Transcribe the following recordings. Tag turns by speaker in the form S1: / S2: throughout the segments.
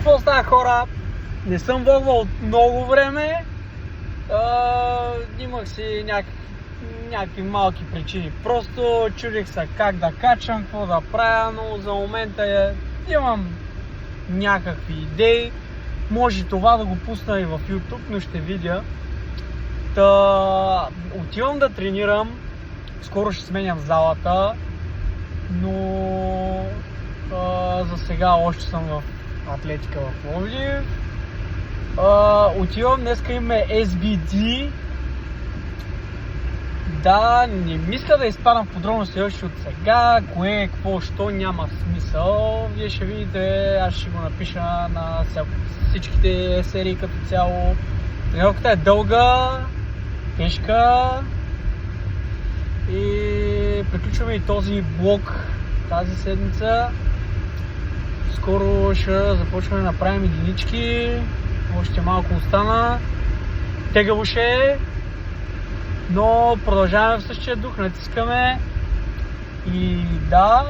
S1: Какво става, хора? Не съм влогвал от много време. Имах си някакви малки причини. Просто чудих се как да качвам, какво да правя, но за момента имам някакви идеи. Може това да го пусна и в YouTube, но ще видя. Отивам да тренирам. Скоро ще сменям залата, но за сега още съм в Атлетика в Пловдив. Отивам, днеска има SBD. Да, не мисля да изпадам в подробности още от сега, кое, какво, що, няма смисъл. Вие ще видите, аз ще го напиша на всичките серии като цяло. Тренировката е дълга, тежка и приключваме и този блок тази седмица. Скоро ще започваме да направим единички, още малко остана. Тегаво ще е, но продължаваме в същия дух, натискаме и да,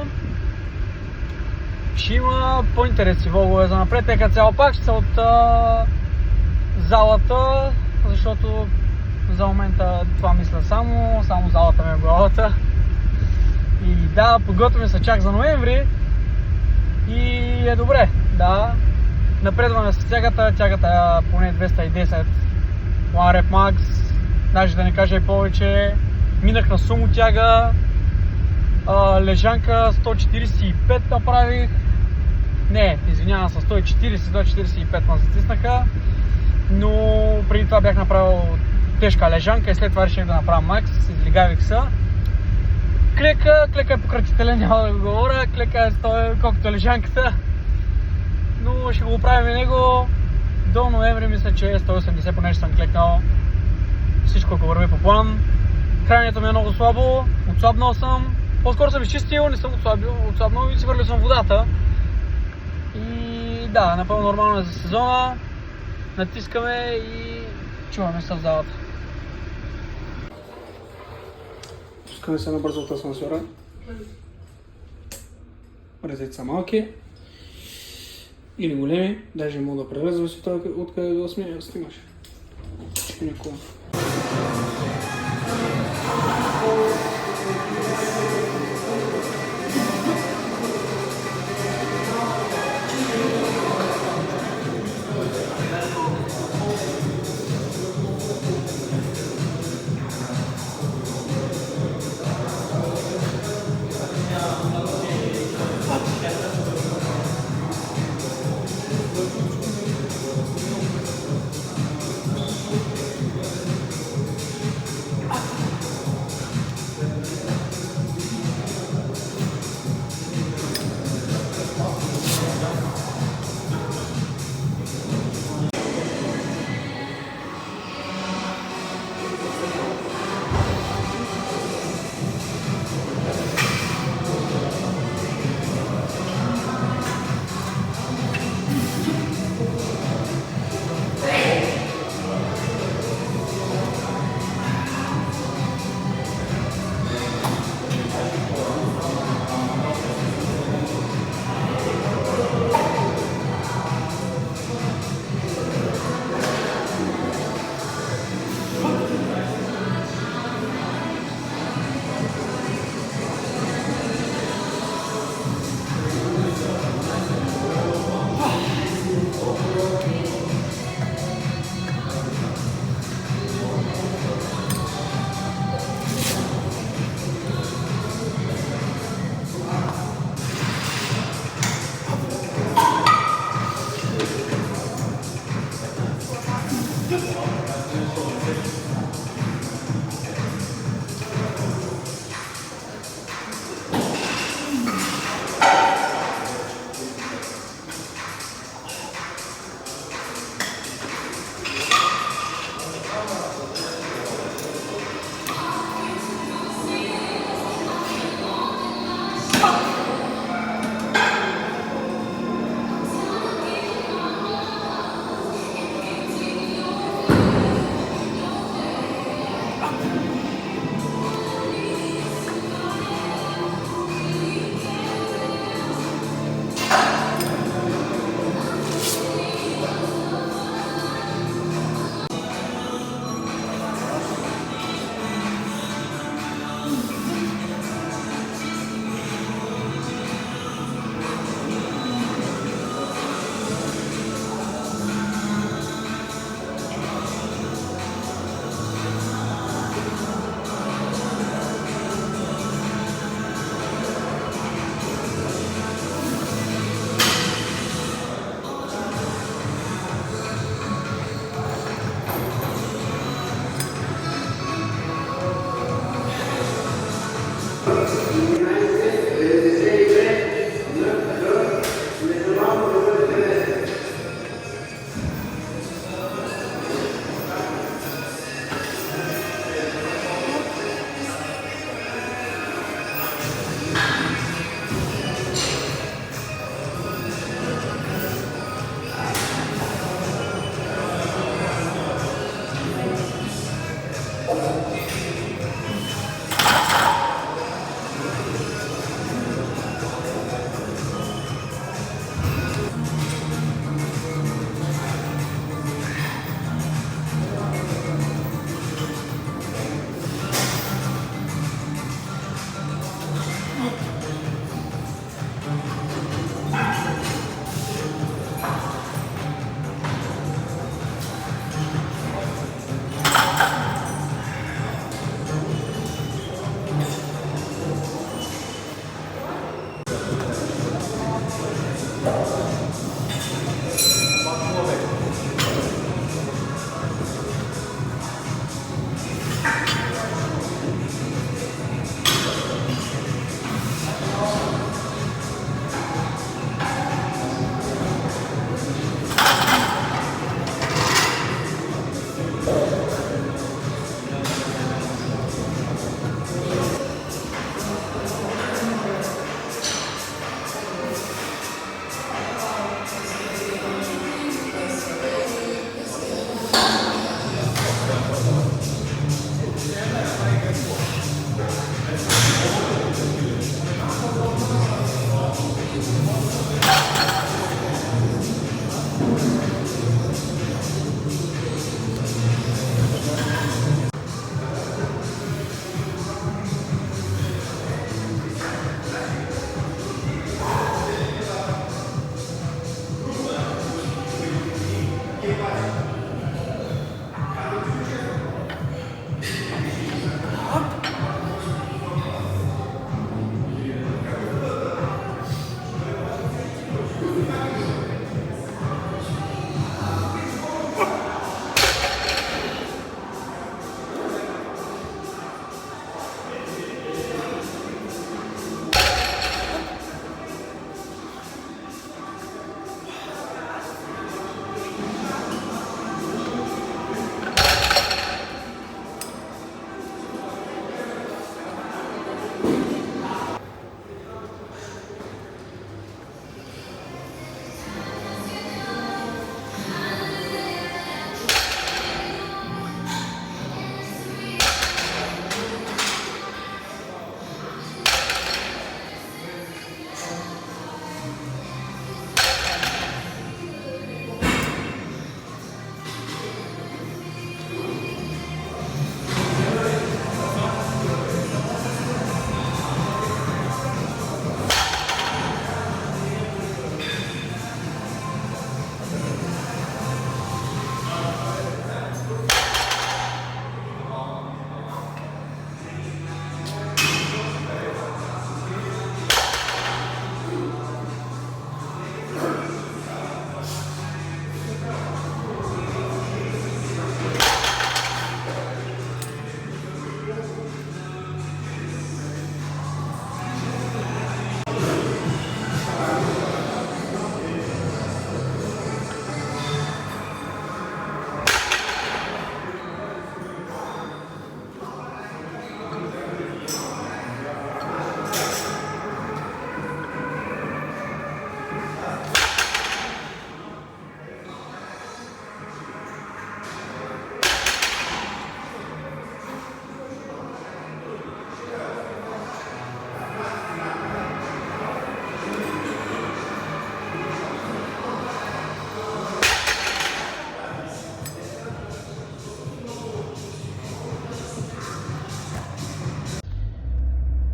S1: ще има по-интересни влогове за напред. Тека цяло пак ще са от залата, защото за момента това мисля само залата ми е главата. И да, подготвяме се чак за ноември и е добре, да. Напредваме с тягата е поне 210 One Rep Max, даже да не кажа и повече. Минах на сумо тяга, лежанка 145 направих. Не, извинявам се, 145 ме затиснаха, но преди това бях направил тежка лежанка и след това реших да направя макс, излигавих се. Клека е пократителен, няма да го говоря, клека е колкото е лежанката, но ще го правим и него до ноември, мисля, че е 180, понеже съм клекнал. Всичко ако върви по план. Хранението ми е много слабо, отслабнал съм, по-скоро съм изчистил, не съм отслабнал и си върли съм водата. И да, напълно нормално е за сезона, натискаме и чуваме се в залата. Пускаме се набързо от асансьора. Резите са малки или големи, даже мога да прелезвам си това откъде да снимаш. Ще никога.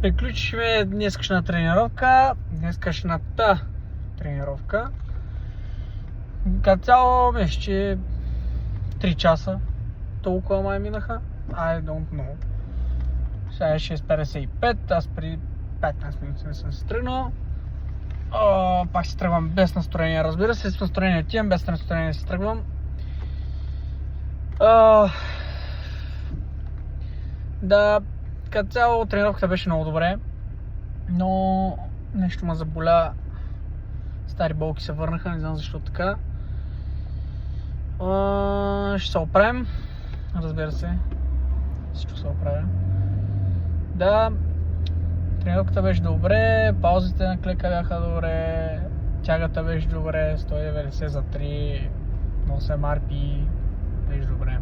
S1: приключихме днескашната тренировка. Днескашната тренировка. Като цяло, мисля, че 3 часа толкова май минаха. I don't know. Сега е 6:55, аз при 15 минути не съм се тръгнал. Пак си тръгвам без настроение, разбира се. С настроение отивам, без настроение си тръгвам. Да, като цяло тренировката беше много добре, но нещо ме заболя. Стари болки се върнаха, не знам защо така. Ще се оправим, разбира се. Всичко се оправя. Да, тренировката беше добре, паузите на клека бяха добре, тягата беше добре, 190 за 3, 8 RP, беше добре.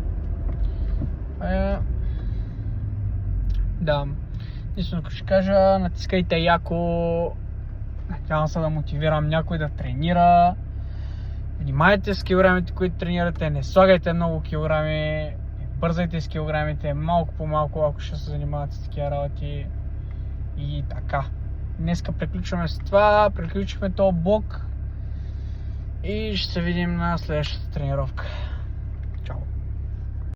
S1: Да, единствено ще кажа, натискайте яко, надявам се да мотивирам някой да тренира. Внимайте с килограмите, които тренирате, не слагайте много килограми, не бързайте с килограмите, малко по малко, ако ще се занимавате с такива работи. И така. Днеска приключваме с това, приключихме този блок и ще се видим на следващата тренировка.